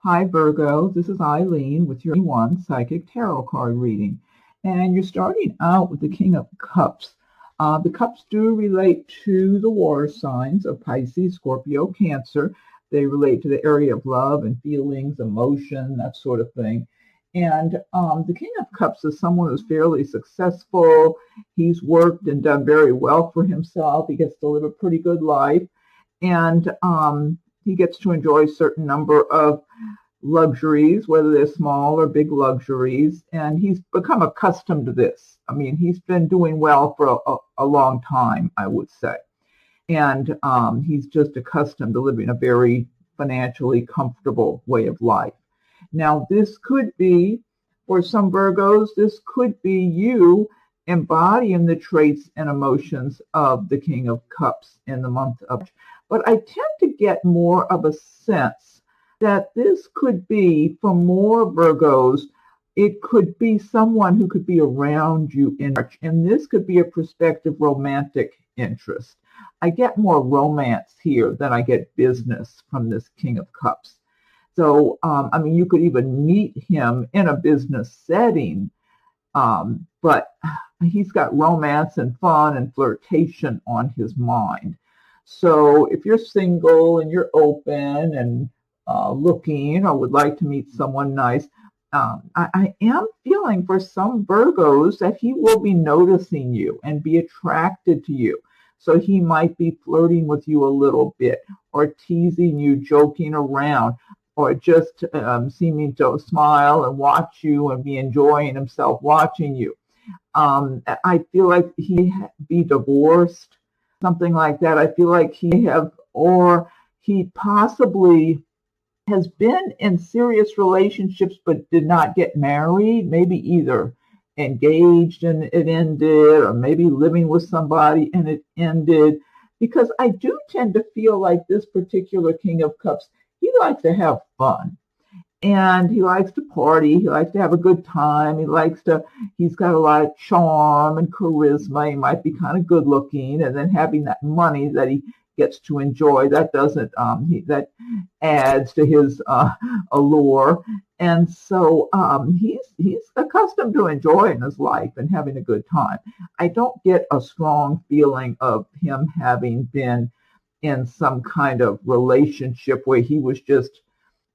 Hi, Virgo. This is Eileen with your one Psychic Tarot card reading. And you're starting out with the King of Cups. The cups do relate to the water signs of Pisces, Scorpio, Cancer. They relate to the area of love and feelings, emotion, that sort of thing. And the King of Cups is someone who's fairly successful. He's worked and done very well for himself. He gets to live a pretty good life. And he gets to enjoy a certain number of luxuries, whether they're small or big luxuries, and he's become accustomed to this. I mean, he's been doing well for a long time, I would say. And he's just accustomed to living a very financially comfortable way of life. Now, this could be, for some Virgos, this could be you embodying the traits and emotions of the King of Cups in the month of. But I tend to get more of a sense that this could be, for more Virgos, it could be someone who could be around you in March, and this could be a prospective romantic interest. I get more romance here than I get business from this King of Cups. So, I mean, you could even meet him in a business setting, but he's got romance and fun and flirtation on his mind. So if you're single and you're open and looking or would like to meet someone nice, I am feeling for some Virgos that he will be noticing you and be attracted to you. So he might be flirting with you a little bit, or teasing you, joking around, or just seeming to smile and watch you and be enjoying himself watching you. I feel like he'd be divorced, something like that. I feel like he possibly has been in serious relationships but did not get married, maybe either engaged and it ended, or maybe living with somebody and it ended. Because I do tend to feel like this particular King of Cups, he likes to have fun. And he likes to party. He likes to have a good time. He's got a lot of charm and charisma. He might be kind of good looking. And then having that money that he gets to enjoy, that that adds to his allure. And so he's accustomed to enjoying his life and having a good time. I don't get a strong feeling of him having been in some kind of relationship where he was just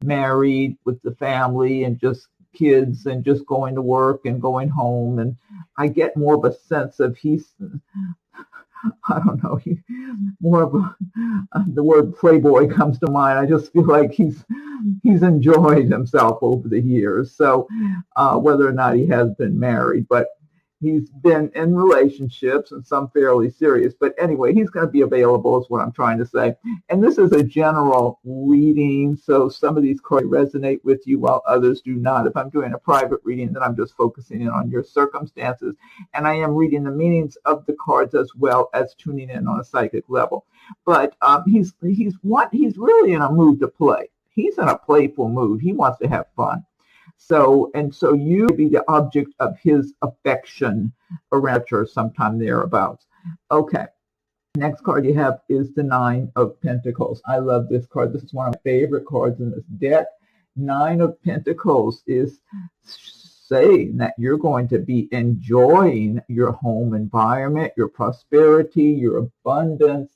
married with the family and just kids and just going to work and going home. And I get more of a sense of I don't know, more of the word playboy comes to mind. I just feel like he's enjoyed himself over the years. So whether or not he has been married, but he's been in relationships, and some fairly serious. But anyway, he's going to be available is what I'm trying to say. And this is a general reading, so some of these cards resonate with you while others do not. If I'm doing a private reading, then I'm just focusing in on your circumstances. And I am reading the meanings of the cards as well as tuning in on a psychic level. But he's really in a mood to play. He's in a playful mood. He wants to have fun. So you be the object of his affection around her sometime thereabouts. Okay. Next card you have is the Nine of Pentacles. I love this card. This is one of my favorite cards in this deck. Nine of Pentacles is saying that you're going to be enjoying your home environment, your prosperity, your abundance.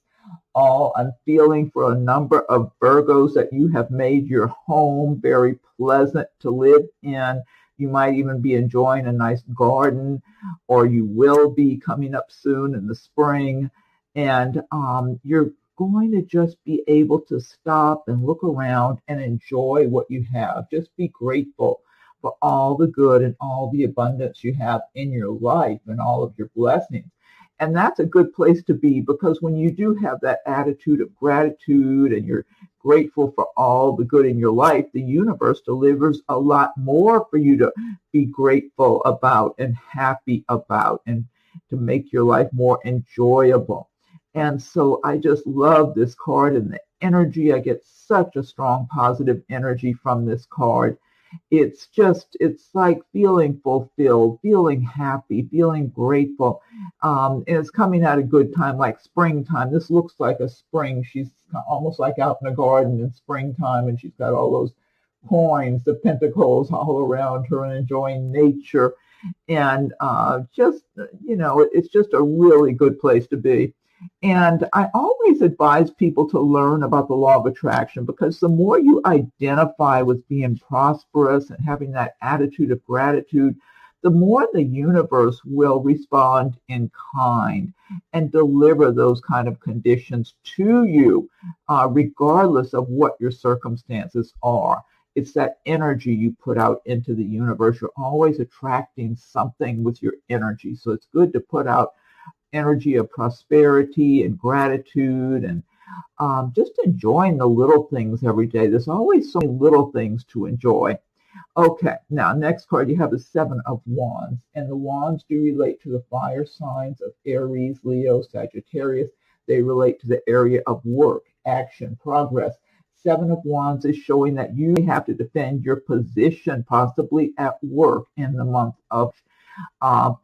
I'm feeling for a number of Virgos that you have made your home very pleasant to live in. You might even be enjoying a nice garden, or you will be coming up soon in the spring. And you're going to just be able to stop and look around and enjoy what you have. Just be grateful for all the good and all the abundance you have in your life and all of your blessings. And that's a good place to be, because when you do have that attitude of gratitude and you're grateful for all the good in your life, the universe delivers a lot more for you to be grateful about and happy about, and to make your life more enjoyable. And so I just love this card and the energy. I get such a strong positive energy from this card. It's like feeling fulfilled, feeling happy, feeling grateful. And it's coming at a good time, like springtime. This looks like a spring. She's almost like out in the garden in springtime, and she's got all those coins, the pentacles all around her, and enjoying nature. And just, it's just a really good place to be. And I always advise people to learn about the law of attraction, because the more you identify with being prosperous and having that attitude of gratitude, the more the universe will respond in kind and deliver those kind of conditions to you, regardless of what your circumstances are. It's that energy you put out into the universe. You're always attracting something with your energy. So it's good to put out energy of prosperity and gratitude, and just enjoying the little things every day. There's always so many little things to enjoy. Okay, now next card, you have the Seven of Wands, and the wands do relate to the fire signs of Aries, Leo, Sagittarius. They relate to the area of work, action, progress. Seven of Wands is showing that you have to defend your position, possibly at work, in the month of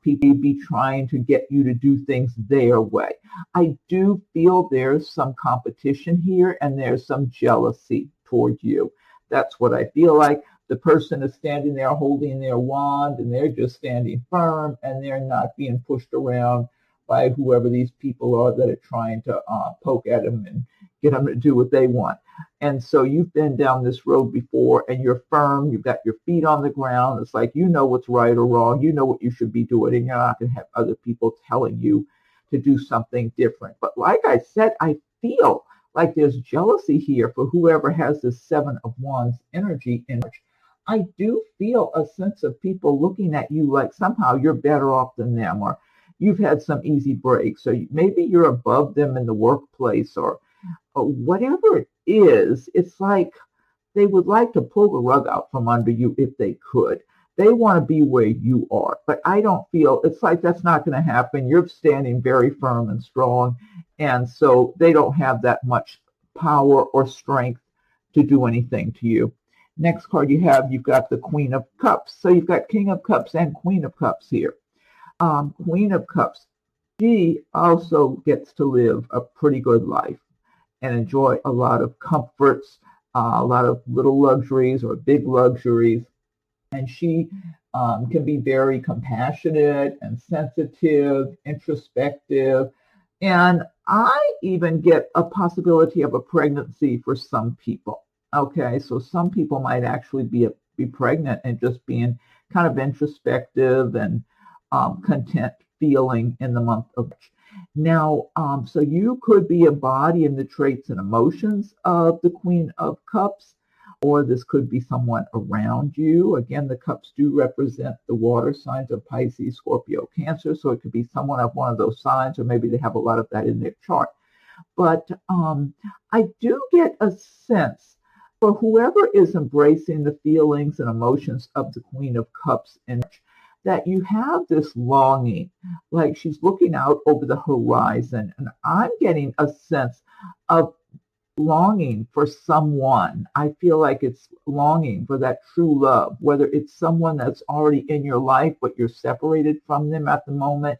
people be trying to get you to do things their way. I do feel there's some competition here, and there's some jealousy toward you. That's what I feel like. The person is standing there holding their wand, and they're just standing firm, and they're not being pushed around by whoever these people are that are trying to poke at them and get them to do what they want. And so you've been down this road before, and you're firm. You've got your feet on the ground. It's like you know what's right or wrong. You know what you should be doing, and you're not going to have other people telling you to do something different. But like I said, I feel like there's jealousy here for whoever has this Seven of Wands energy in which I do feel a sense of people looking at you like somehow you're better off than them, or you've had some easy breaks, or maybe you're above them in the workplace, or whatever it is. It's like they would like to pull the rug out from under you if they could. They want to be where you are, but I don't feel, it's like that's not going to happen. You're standing very firm and strong, and so they don't have that much power or strength to do anything to you. Next card you've got the Queen of Cups. So you've got King of Cups and Queen of Cups here. Queen of Cups, she also gets to live a pretty good life and enjoy a lot of comforts, a lot of little luxuries or big luxuries. And she can be very compassionate and sensitive, introspective. And I even get a possibility of a pregnancy for some people. Okay, so some people might actually be pregnant and just being kind of introspective and content feeling in the month of March. Now, so you could be embodying the traits and emotions of the Queen of Cups, or this could be someone around you. Again, the cups do represent the water signs of Pisces, Scorpio, Cancer, so it could be someone of one of those signs, or maybe they have a lot of that in their chart. But I do get a sense for whoever is embracing the feelings and emotions of the Queen of Cups, and that you have this longing, like she's looking out over the horizon, and I'm getting a sense of longing for someone. I feel like it's longing for that true love, whether it's someone that's already in your life but you're separated from them at the moment,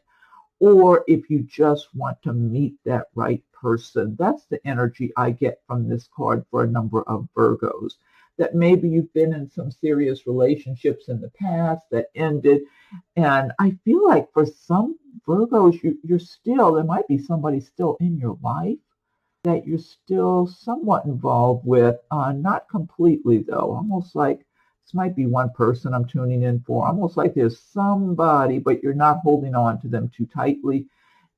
or if you just want to meet that right person. That's the energy I get from this card for a number of Virgos, that maybe you've been in some serious relationships in the past that ended. And I feel like for some Virgos, you're still, there might be somebody still in your life that you're still somewhat involved with, not completely though, almost like this might be one person I'm tuning in for, almost like there's somebody, but you're not holding on to them too tightly,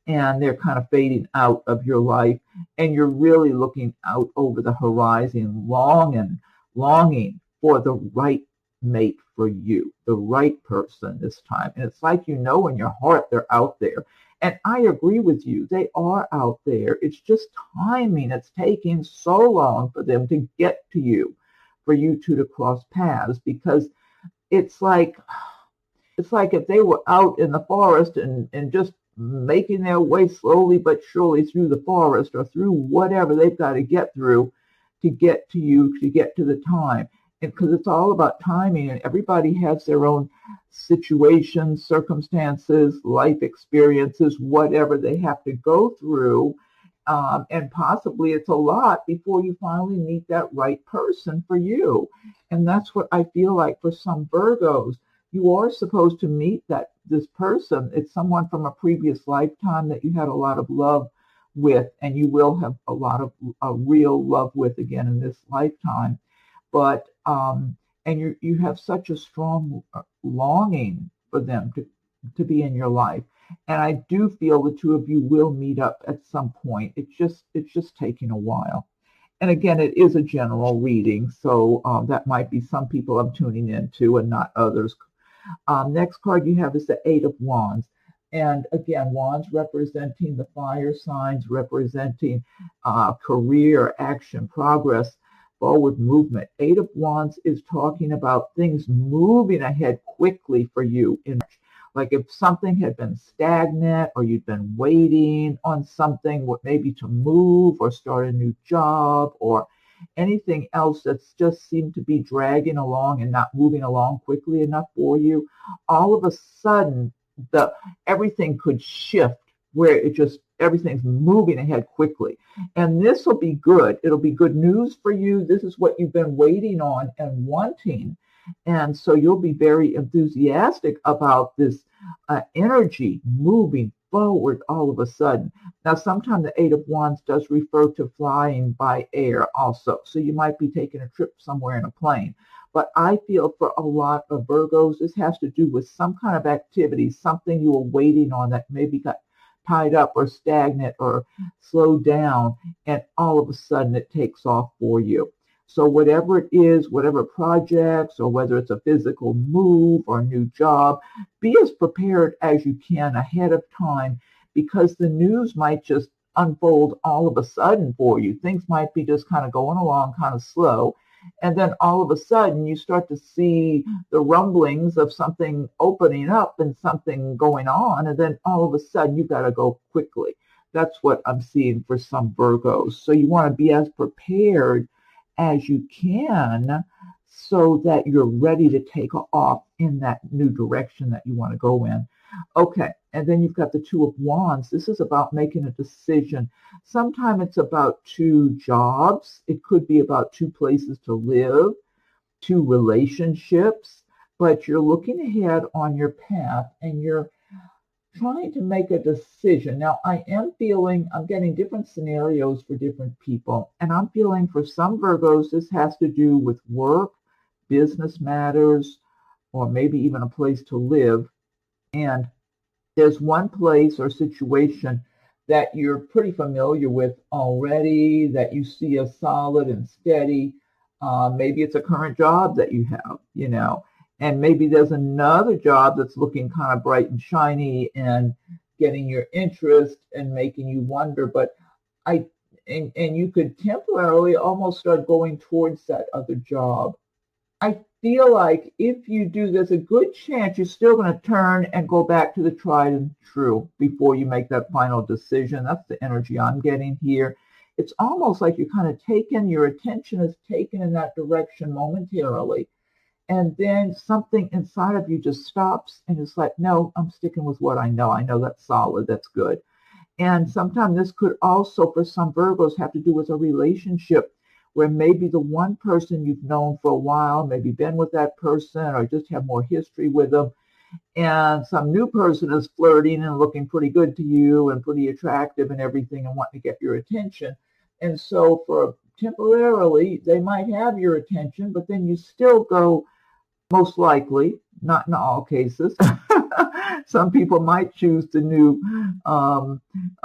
and they're kind of fading out of your life, and you're really looking out over the horizon, longing for the right mate for you, the right person this time. And it's like, in your heart they're out there. And I agree with you, they are out there. It's just timing. It's taking so long for them to get to you, for you two to cross paths, because it's like if they were out in the forest and just making their way slowly but surely through the forest, or through whatever they've got to get through to get to you, to get to the time. And because it's all about timing, and everybody has their own situations, circumstances, life experiences, whatever they have to go through. And possibly it's a lot before you finally meet that right person for you. And that's what I feel like for some Virgos. You are supposed to meet this person. It's someone from a previous lifetime that you had a lot of love with, and you will have a lot of real love with again in this lifetime. But and you have such a strong longing for them to be in your life. And I do feel the two of you will meet up at some point. It's just taking a while. And again, it is a general reading, so that might be some people I'm tuning into and not others. Next card you have is the Eight of Wands. And again, wands representing the fire signs, representing career, action, progress, forward movement. Eight of Wands is talking about things moving ahead quickly for you. Like if something had been stagnant or you'd been waiting on something, maybe to move or start a new job or anything else that's just seemed to be dragging along and not moving along quickly enough for you, all of a sudden everything could shift where everything's moving ahead quickly. And this will be good. It'll be good news for you. This is what you've been waiting on and wanting. And so you'll be very enthusiastic about this energy moving forward all of a sudden. Now, sometimes the Eight of Wands does refer to flying by air also. So you might be taking a trip somewhere in a plane. But I feel for a lot of Virgos, this has to do with some kind of activity, something you were waiting on that maybe got tied up or stagnant or slowed down, and all of a sudden it takes off for you. So whatever it is, whatever projects, or whether it's a physical move or a new job, be as prepared as you can ahead of time, because the news might just unfold all of a sudden for you. Things might be just kind of going along kind of slow. And then all of a sudden you start to see the rumblings of something opening up and something going on. And then all of a sudden you've got to go quickly. That's what I'm seeing for some Virgos. So you want to be as prepared as you can so that you're ready to take off in that new direction that you want to go in. Okay, and then you've got the Two of Wands. This is about making a decision. Sometimes it's about two jobs. It could be about two places to live, two relationships, but you're looking ahead on your path and you're trying to make a decision. Now, I'm getting different scenarios for different people, and I'm feeling for some Virgos, this has to do with work, business matters, or maybe even a place to live. And there's one place or situation that you're pretty familiar with already, that you see as solid and steady. Maybe it's a current job that you have, and maybe there's another job that's looking kind of bright and shiny and getting your interest and making you wonder. But you could temporarily almost start going towards that other job. I feel like if you do, there's a good chance you're still going to turn and go back to the tried and true before you make that final decision. That's the energy I'm getting here. It's almost like you're kind of your attention is taken in that direction momentarily. And then something inside of you just stops and it's like, no, I'm sticking with what I know. I know that's solid. That's good. And sometimes this could also, for some Virgos, have to do with a relationship where maybe the one person you've known for a while, maybe been with that person or just have more history with them, and some new person is flirting and looking pretty good to you and pretty attractive and everything and wanting to get your attention. And so for temporarily, they might have your attention, but then you still go, most likely, not in all cases. Some people might choose the new,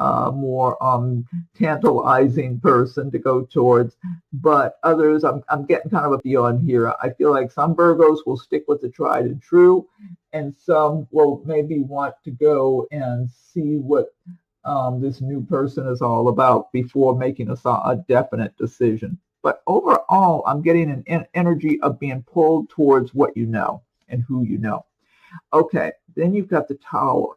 more tantalizing person to go towards, but others, I'm getting kind of a feel on here. I feel like some Virgos will stick with the tried and true, and some will maybe want to go and see what this new person is all about before making a definite decision. But overall, I'm getting an energy of being pulled towards what you know and who you know. Okay, then you've got the Tower.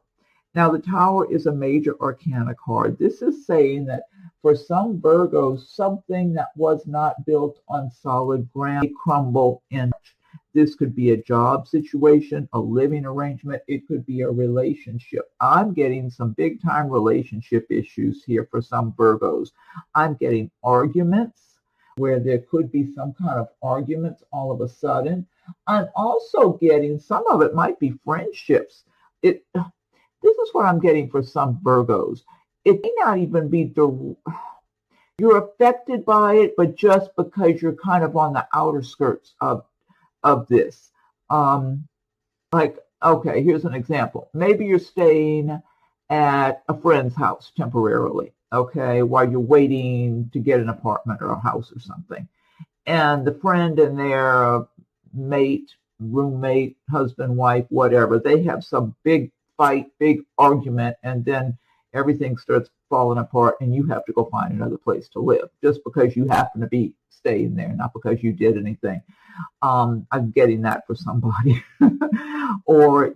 Now, the Tower is a major arcana card. This is saying that for some Virgos, something that was not built on solid ground may crumble in. This could be a job situation, a living arrangement. It could be a relationship. I'm getting some big time relationship issues here for some Virgos. I'm getting arguments where there could be some kind of arguments all of a sudden. I'm also getting, some of it might be friendships. This is what I'm getting for some Virgos. It may not even be you're affected by it, but just because you're kind of on the outer skirts of this. Like, okay, here's an example. Maybe you're staying at a friend's house temporarily, okay, while you're waiting to get an apartment or a house or something. And the friend and their mate, roommate, husband, wife, whatever, they have some big fight, big argument, and then everything starts falling apart and you have to go find another place to live just because you happen to be staying there, not because you did anything. I'm getting that for somebody. Or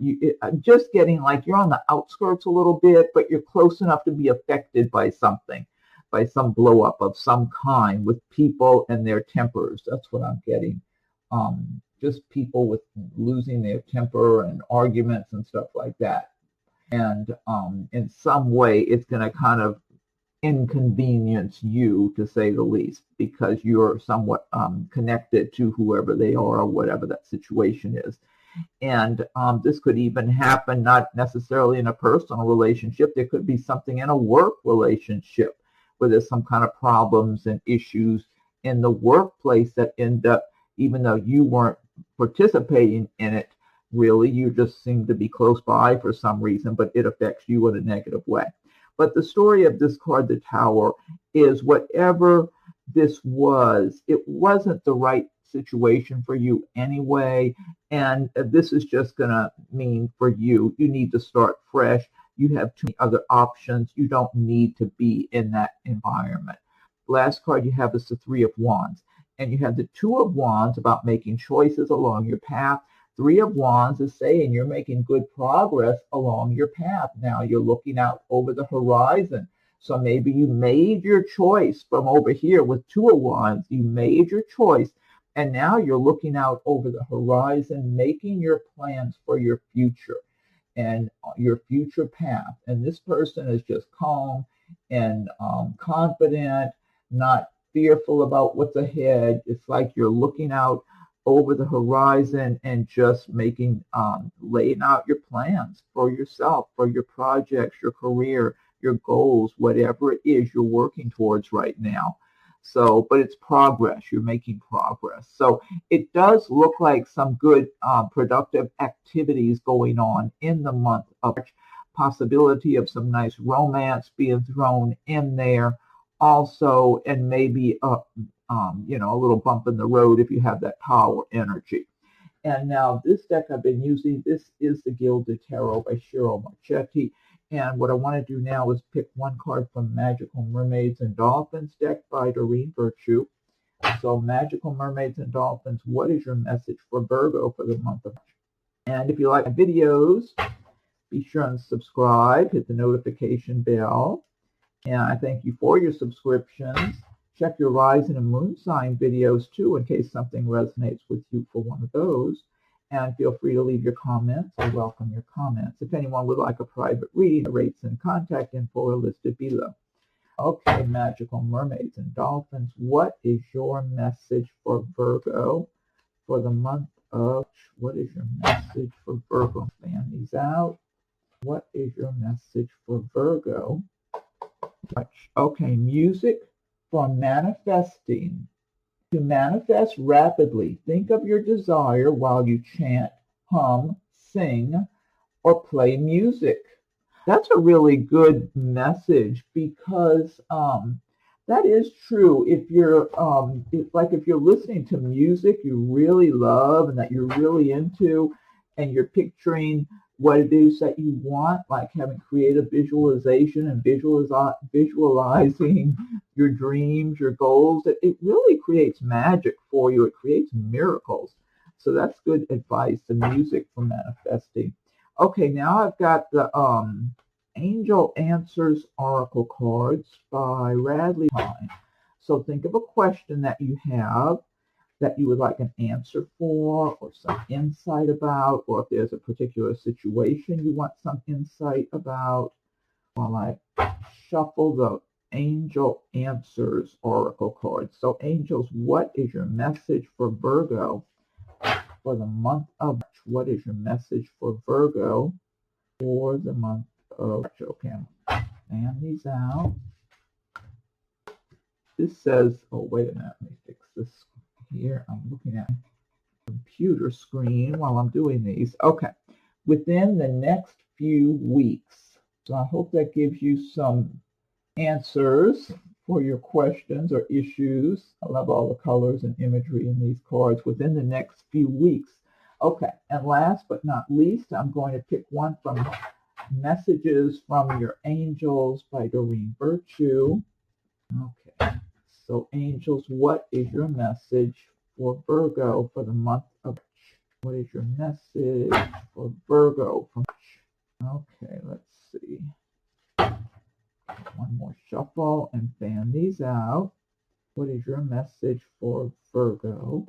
just getting like you're on the outskirts a little bit, but you're close enough to be affected by something, by some blow up of some kind with people and their tempers. That's what I'm getting. Just people with losing their temper and arguments and stuff like that. And in some way, it's going to kind of inconvenience you, to say the least, because you're somewhat connected to whoever they are or whatever that situation is. And this could even happen not necessarily in a personal relationship. There could be something in a work relationship where there's some kind of problems and issues in the workplace that end up, even though you weren't participating in it, really, you just seem to be close by for some reason, but it affects you in a negative way. But the story of this card, the Tower, is whatever this was, it wasn't the right situation for you anyway. And this is just going to mean for you, you need to start fresh. You have too many other options. You don't need to be in that environment. Last card you have is the Three of Wands. And you have the Two of Wands about making choices along your path. Three of Wands is saying you're making good progress along your path. Now you're looking out over the horizon. So maybe you made your choice from over here with Two of Wands. You made your choice. And now you're looking out over the horizon, making your plans for your future and your future path. And this person is just calm and confident, not fearful about what's ahead. It's like you're looking out over the horizon and just making, laying out your plans for yourself, for your projects, your career, your goals, whatever it is you're working towards right now. So, but it's progress. You're making progress. So it does look like some good, productive activities going on in the month of March. Possibility of some nice romance being thrown in there also, and maybe a little bump in the road if you have that Tower energy. And now this deck I've been using, this is the Gilded Tarot by Cheryl Marchetti. And what I want to do now is pick one card from Magical Mermaids and Dolphins deck by Doreen Virtue. So Magical Mermaids and Dolphins, what is your message for Virgo for the month of March? And if you like my videos, be sure and subscribe, hit the notification bell. And I thank you for your subscriptions. Check your rising and moon sign videos too in case something resonates with you for one of those. And feel free to leave your comments. I welcome your comments. If anyone would like a private reading, the rates and contact info are listed below. Okay, Magical Mermaids and Dolphins, what is your message for Virgo for the month of, what is your message for Virgo? Fan these out. What is your message for Virgo? Okay, music for manifesting. To manifest rapidly, think of your desire while you chant, hum, sing, or play music. That's a really good message because that is true. If you're if you're listening to music you really love and that you're really into, and you're picturing what it is that you want, like having creative visualization and visualizing your dreams, your goals, it really creates magic for you. It creates miracles. So that's good advice, the music for manifesting. Okay, now I've got the Angel Answers Oracle cards by Radley Pine. So think of a question that you have. that you would like an answer for or some insight about, or if there's a particular situation you want some insight about, while I shuffle the Angel Answers Oracle cards. So angels, what is your message for Virgo for the month of March? What is your message for Virgo for the month of March? Okay, I'm fan these out. This says, oh, wait a minute, let me fix this here. I'm looking at my computer screen while I'm doing these. Okay, within the next few weeks. So I hope that gives you some answers for your questions or issues. I love all the colors and imagery in these cards within the next few weeks. Okay, and last but not least, I'm going to pick one from Messages from Your Angels by Doreen Virtue. Okay, so angels, what is your message for Virgo for the month of March? What is your message for Virgo for March? Okay, let's see. One more shuffle and fan these out. What is your message for Virgo?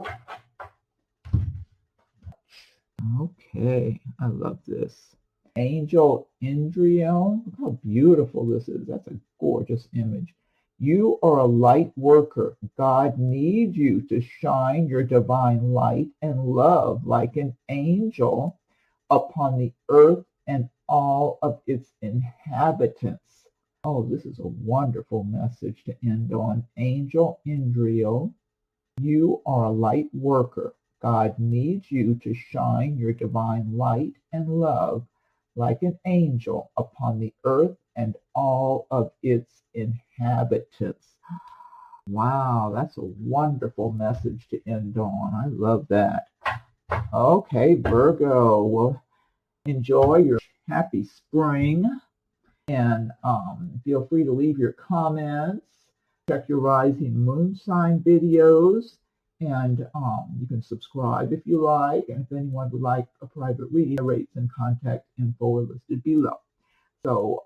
Okay, I love this. Angel Indriel. Look how beautiful this is. That's a gorgeous image. You are a light worker. God needs you to shine your divine light and love like an angel upon the earth and all of its inhabitants. Oh, this is a wonderful message to end on. Angel Indriel, you are a light worker. God needs you to shine your divine light and love like an angel upon the earth and all of its inhabitants. Wow, that's a wonderful message to end on. I love that. Okay, Virgo, well, enjoy your happy spring. And feel free to leave your comments. Check your rising moon sign videos. And you can subscribe if you like. And if anyone would like a private reading, rates and contact info are listed below. So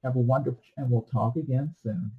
have a wonderful, and we'll talk again soon.